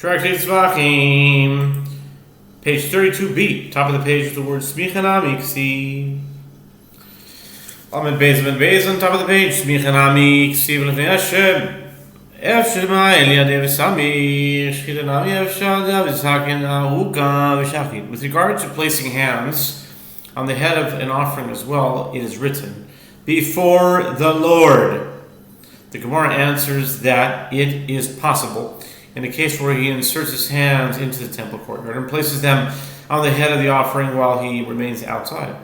Tractate Zevachim, page 32b, top of the page with the word Smichanami Ksi. Amid Bezman, top of the page, Smichanami Ksi v'lefnei Hashem. Efshel ma'el yadeh v'samich, Shchitanami efshel v'zaken ahuka v'shachit. With regard to placing hands on the head of an offering as well, it is written, before the Lord. The Gemara answers that it is possible in a case where he inserts his hands into the temple courtyard and places them on the head of the offering while he remains outside.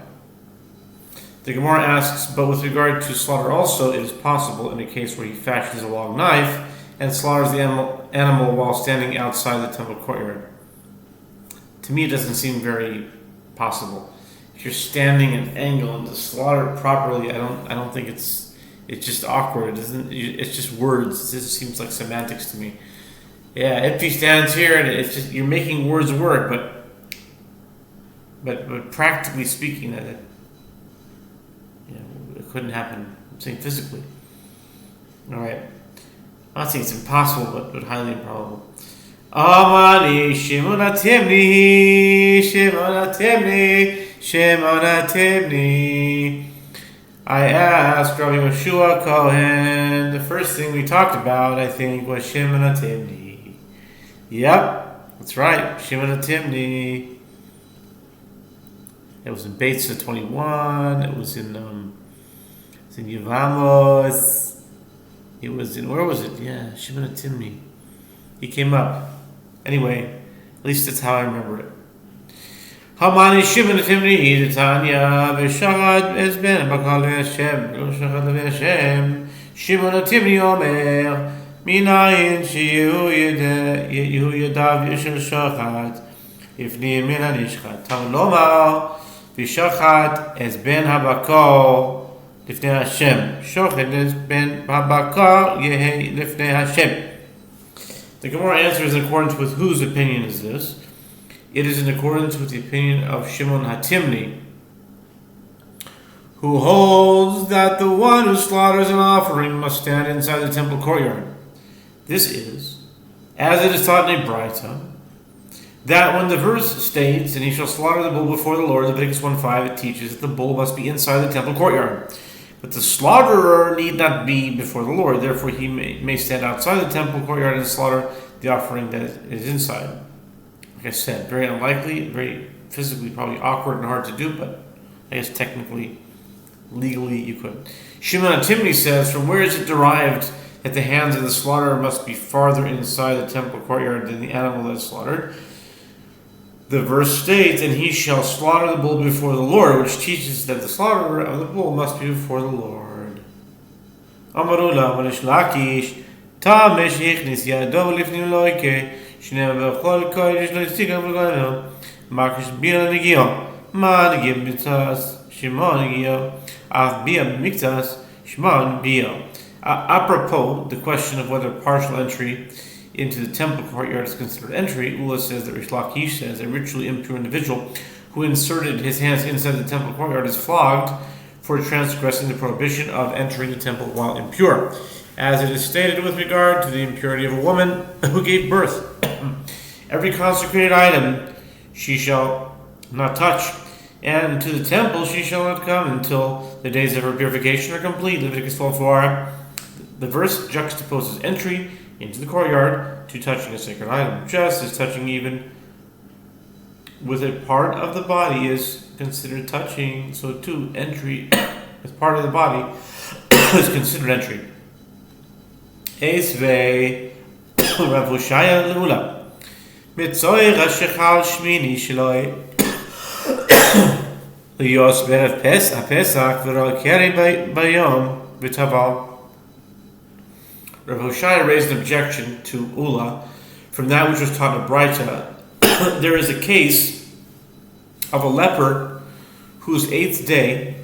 The Gemara asks, but with regard to slaughter also, it is possible in a case where he fashions a long knife and slaughters the animal while standing outside the temple courtyard. To me, it doesn't seem very possible. If you're standing at an angle and to slaughter it properly, I don't think it's just awkward. It's just words. It just seems like semantics to me. Yeah, if he stands here and it's just you're making words work, but practically speaking, that it couldn't happen. I'm saying physically. All right, I'm not saying it's impossible, but highly improbable. Amani Shimon Atimni, Shimon Atimni, Shimon Atimni. I asked Rabbi Yehoshua Kohen. The first thing we talked about, I think, was Shimon Atimni. Yep, that's right, Shimon Atimni. It was in Beitzah 21. It was in Yevamos. It was in, where was it? Yeah, Shimon Atimni. He came up. Anyway, at least that's how I remember it. Hamani Shimon Atimni, Tanya, V'shachad Ezben, Bakal Hashem, V'shachad Hashem, Shimon Atimni Omer, Minayin Shiyu Yadav Yishel Shachad, Ifni Min Anishchat, Tam Lomar, V'shachad Ezben Habakal, Lifnei Hashem, Shachad Ezben Habakal, Yehi Lifnei Hashem. The Gemara answers in accordance with whose opinion is this? It is in accordance with the opinion of Shimon Hatimni, who holds that the one who slaughters an offering must stand inside the temple courtyard. This is, as it is taught in a Braita, that when the verse states, and he shall slaughter the bull before the Lord, Leviticus 1:5, it teaches that the bull must be inside the temple courtyard. But the slaughterer need not be before the Lord, therefore he may stand outside the temple courtyard and slaughter the offering that is inside. Like I said, very unlikely, very physically probably awkward and hard to do, but I guess technically, legally you could. Shimon Atimni says, from where is it derived that the hands of the slaughterer must be farther inside the temple courtyard than the animal that is slaughtered? The verse states, and he shall slaughter the bull before the Lord, which teaches that the slaughterer of the bull must be before the Lord. Amarula, Marish Lakish, Tamesh Yichnis Yado Lifni Loike, Shnev Bechol Kodesh Loistika Vagano, Markish Bila Negio, Ma Negib Mitzas, Shimon Negio, Af Bia Miktas, Shimon Bia. Apropos the question of whether partial entry into the temple courtyard is considered entry, Ula says that Rish Lakish says a ritually impure individual who inserted his hands inside the temple courtyard is flogged for transgressing the prohibition of entering the temple while impure, as it is stated with regard to the impurity of a woman who gave birth. Every consecrated item she shall not touch, and to the temple she shall not come until the days of her purification are complete. Leviticus 12:4. The verse juxtaposes entry into the courtyard to touching a sacred item, just as touching even with a part of the body is considered touching, so too entry as part of the body is considered entry. Esvei Rav Hoshaya Leula Mitzoy Rashechal Shmini Shloi Liyos Berev Pesach V'Ro Keri Bayom V'Taval. Rav Hoshaya raised an objection to Ula from that which was taught in Braita. There is a case of a leper whose 8th day,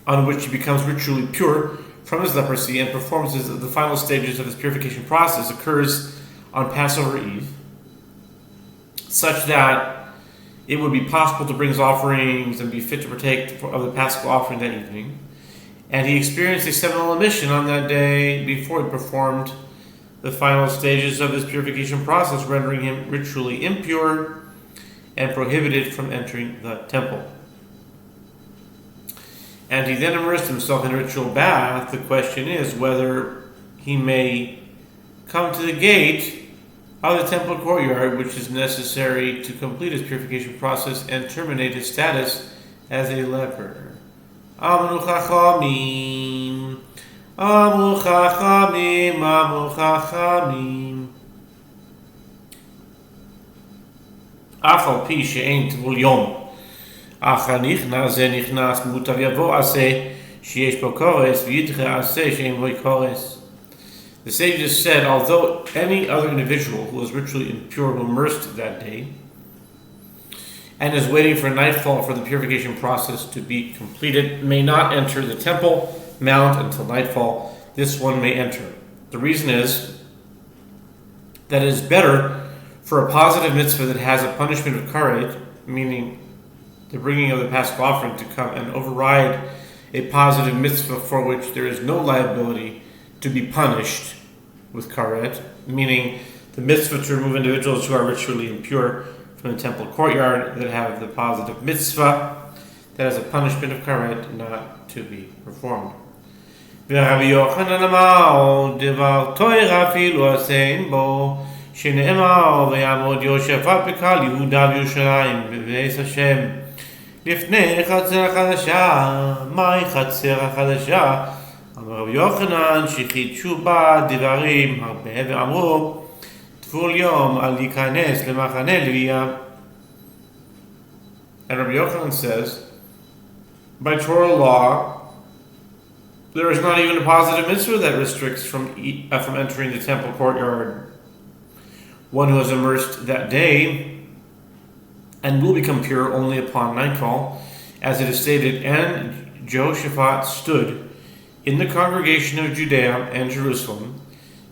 on which he becomes ritually pure from his leprosy and performs the final stages of his purification process, occurs on Passover Eve, such that it would be possible to bring his offerings and be fit to partake of the Paschal offering that evening. And he experienced a seminal emission on that day before he performed the final stages of his purification process, rendering him ritually impure and prohibited from entering the temple. And he then immersed himself in a ritual bath. The question is whether he may come to the gate of the temple courtyard, which is necessary to complete his purification process and terminate his status as a leper. Amru Chachamim, Amru Chachamim, Amru Chachamim. Afal pi she'ein tvul yom. אך הנכנס זה נכנס מוטב יבוא עשה שיש בו קורס וידחה עשה שאין בו קורס. The sages said, although any other individual who was ritually impure who immersed that day and is waiting for nightfall for the purification process to be completed may not enter the temple mount until nightfall, this one may enter. The reason is that it is better for a positive mitzvah that has a punishment of karet, meaning the bringing of the Paschal offering, to come and override a positive mitzvah for which there is no liability to be punished with karet, meaning the mitzvah to remove individuals who are ritually impure from the temple courtyard that have the positive mitzvah that has a punishment of karet not to be performed. ורבי יוחנן אמר דבר תורה אפילו עשיין בו שנאמר ויעמוד יהושפט בקהל יהודה וירושלים בבית השם לפני חצר החדשה. מהי חצר החדשה? אמר רבי יוחנן שחידשו בה דברים הרבה ואמרו טבול יום אל ייכנס למחנה לוויה. And Rabbi Yochanan says, by Torah law, there is not even a positive mitzvah that restricts from entering the temple courtyard. One who is immersed that day and will become pure only upon nightfall, as it is stated, and Jehoshaphat stood in the congregation of Judea and Jerusalem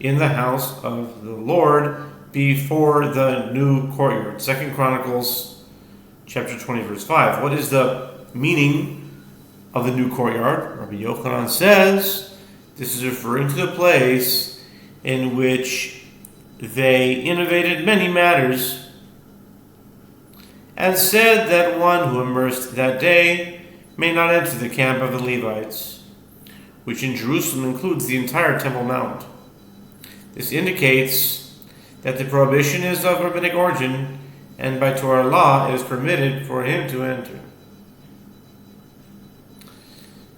in the house of the Lord before the new courtyard. 2 Chronicles chapter 20 verse 5. What is the meaning of the new courtyard? Rabbi Yochanan says this is referring to the place in which they innovated many matters and said that one who immersed that day may not enter the camp of the Levites, which in Jerusalem includes the entire Temple Mount. This indicates that the prohibition is of rabbinic origin, and by Torah law it is permitted for him to enter.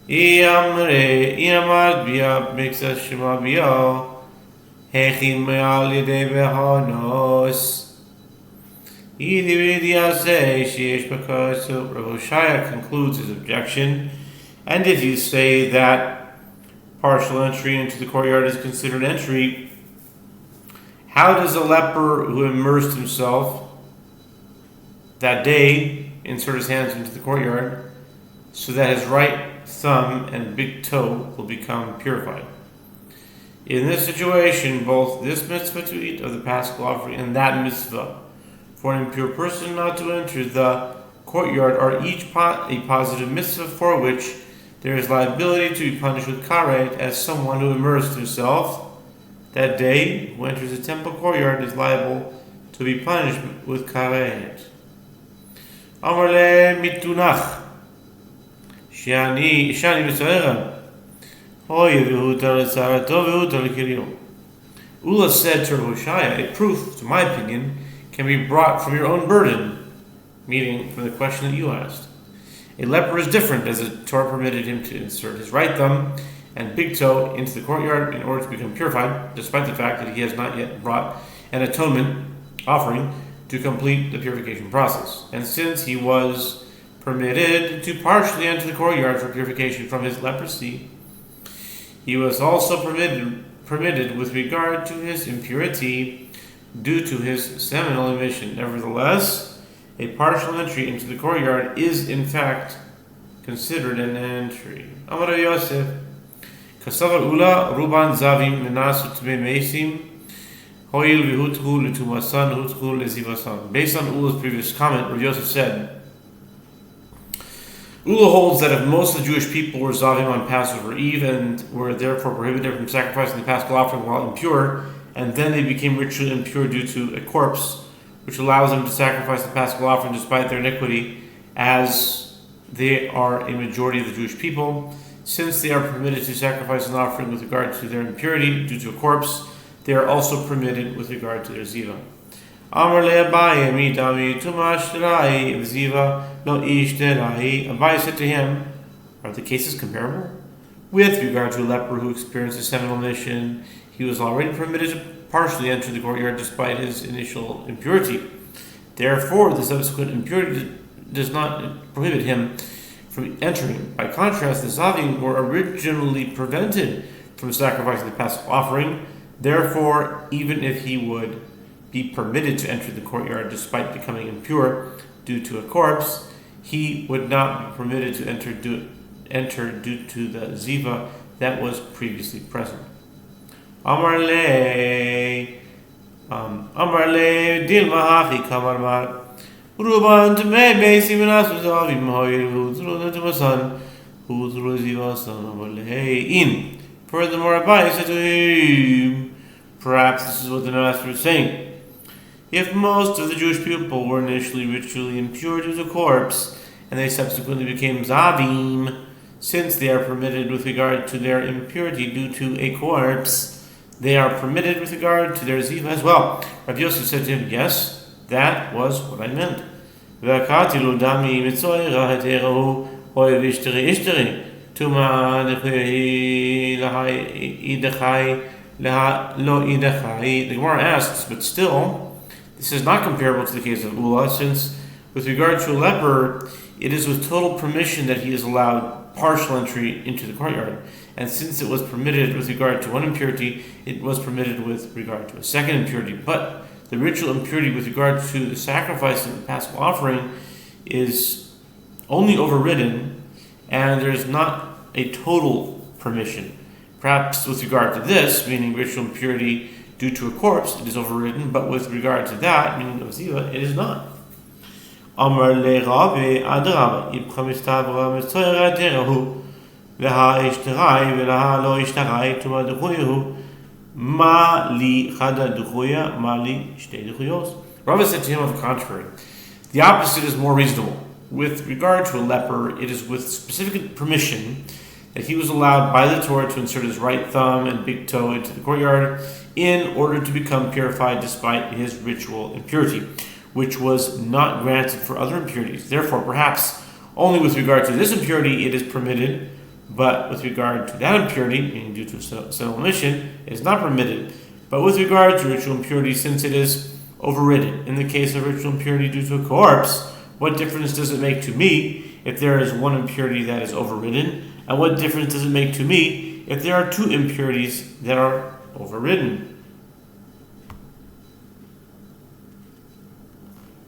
Yehoshua concludes his objection, and if you say that partial entry into the courtyard is considered entry, how does a leper who immersed himself that day insert his hands into the courtyard so that his right thumb and big toe will become purified? In this situation, both this mitzvah to eat of the Paschal offering and that mitzvah for an impure person not to enter the courtyard are each a positive mitzvah for which there is liability to be punished with karet, as someone who immersed himself that day who enters the temple courtyard is liable to be punished with karet. Amar le mitunach shani mitzvah hoy v'hutar l'tzarato v'hutar l'kiryo. Ula said to Yehoshua, a proof, to my opinion, can be brought from your own burden, meaning from the question that you asked. A leper is different, as the Torah permitted him to insert his right thumb and big toe into the courtyard in order to become purified, despite the fact that he has not yet brought an atonement offering to complete the purification process. And since he was permitted to partially enter the courtyard for purification from his leprosy, he was also permitted with regard to his impurity due to his seminal emission. Nevertheless, a partial entry into the courtyard is in fact considered an entry. Amar Yosef, Kasavar Ula Ruban Zavim Menasu Tme Mesim Hoil Vihuthu Litumasan Huthu Lezivasan. Based on Ula's previous comment, Rav Yosef said, Ula holds that if most of the Jewish people were Zavim on Passover Eve and were therefore prohibited from sacrificing the Paschal offering while impure, and then they became ritually impure due to a corpse, which allows them to sacrifice the Paschal offering despite their iniquity, as they are a majority of the Jewish people. Since they are permitted to sacrifice an offering with regard to their impurity due to a corpse, they are also permitted with regard to their ziva. Amar le Abaye midami tumash terai ziva no ish terai. Abaye said to him, are the cases comparable? With regard to a leper who experienced a seminal emission, he was already permitted to partially enter the courtyard despite his initial impurity. Therefore, the subsequent impurity does not prohibit him from entering. By contrast, the Zavim were originally prevented from sacrificing the Paschal offering. Therefore, even if he would be permitted to enter the courtyard despite becoming impure due to a corpse, he would not be permitted to enter due to the ziva that was previously present. Amar le dilma hachi kamar mar Ruban to me basi minas zavim hoyer huzru to masan huzru ziva son in. Furthermore, Abai said to him, perhaps this is what the master is saying. If most of the Jewish people were initially ritually impure to the corpse, and they subsequently became zavim, since they are permitted with regard to their impurity due to a corpse, they are permitted with regard to their ziva as well. Rav Yosef said to him, yes, that was what I meant. The Gemara asks, but still, this is not comparable to the case of Ula, since with regard to a leper, it is with total permission that he is allowed partial entry into the courtyard. And since it was permitted with regard to one impurity, it was permitted with regard to a second impurity. But the ritual impurity with regard to the sacrifice of the Paschal offering is only overridden, and there's not a total permission. Perhaps with regard to this, meaning ritual impurity due to a corpse, it is overridden, but with regard to that, meaning of ziva, it is not. Amar le Rabbi adraba ibcha mistavra mitzoyra derahu veha ishtarai veha lo ishtarai tuma duchuyahu ma li chada duchuya ma li shtei duchuyos. Rabbi said to him of the contrary, the opposite is more reasonable. With regard to a leper, it is with specific permission that he was allowed by the Torah to insert his right thumb and big toe into the courtyard in order to become purified despite his ritual impurity, which was not granted for other impurities. Therefore, perhaps only with regard to this impurity it is permitted, but with regard to that impurity, meaning due to a omission, it is not permitted. But with regard to ritual impurity, since it is overridden, in the case of ritual impurity due to a corpse, what difference does it make to me if there is one impurity that is overridden? And what difference does it make to me if there are two impurities that are overridden?